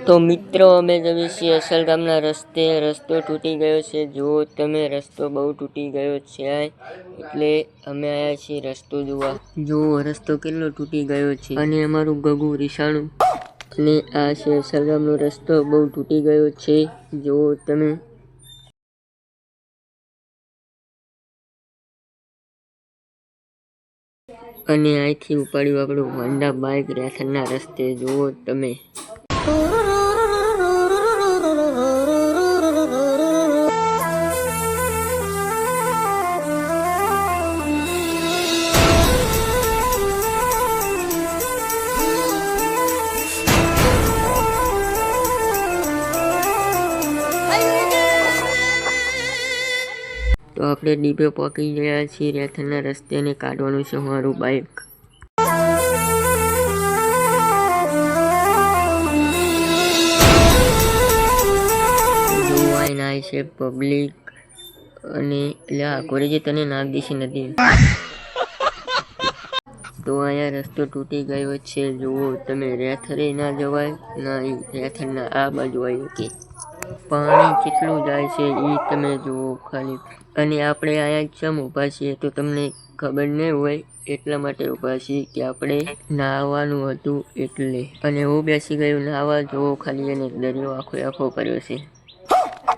તો મિત્રો અમે જઈએ છીએ અસલ ગામના રસ્તે. રસ્તો તૂટી ગયો છે. જો તમે રસ્તો બહુ તૂટી ગયો છે એટલે અમે આવ્યા છીએ રસ્તો જોવા. જો રસ્તો કેટલો તૂટી ગયો છે અને અમારું ગગુ રીસાણું અને આ છે અસલ ગામનો રસ્તો. બહુ તૂટી ગયો છે. જો તમે અને અહીંથી ઉપાડ્યું આપણું હોન્ડા બાઇક રેથનના રસ્તે. જુઓ તમે. તો આપણે ડીપે પહોંચી ગયા છીએ રેથનના રસ્તે અને કાઢવાનું છે મારું બાઇક. જોવાય છે પબ્લિક અને એટલે કોરેજી તને નાક દીશી નથી. તો અહીંયા રસ્તો તૂટી ગયો છે. જુઓ તમે. રેથરે ના જવાય ના રેથરના આ બાજુ આવ્યું કે પાણી કેટલું જાય છે એ તમે જુઓ ખાલી. અને આપણે અહીંયા ચમ ઊભા છીએ તો તમને ખબર નહીં હોય એટલા માટે ઊભા છીએ કે આપણે નાહવાનું હતું એટલે. અને હું બેસી ગયો નાહવા. જુઓ ખાલી એને દરિયો આખો કર્યો છે.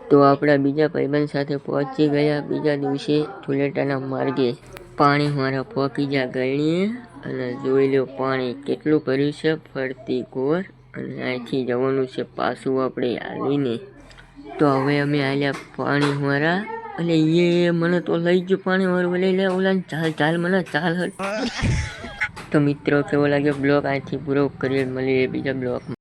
તો આપણા બીજા ભાઈબંધ સાથે પહોંચી ગયા બીજા દિવસે ધુલેટાના માર્ગે. પાણી મારા પહોંચી ગયા ગળીએ અને જોઈ લો પાણી કેટલું ભર્યું છે ફરતી કોર. અને અહીંથી જવાનું છે પાછું આપણે હાલીને. તો હવે અમે હાલ્યા પાણી મારા. એટલે એ મને તો લઈ ગયું પાણી મારું. લઈ લે ઓલા ચાલ મને ચાલ. તો મિત્રો કેવો લાગ્યો બ્લોગ? અહીંથી પૂરો કરીએ. મળીએ બીજા બ્લોગમાં.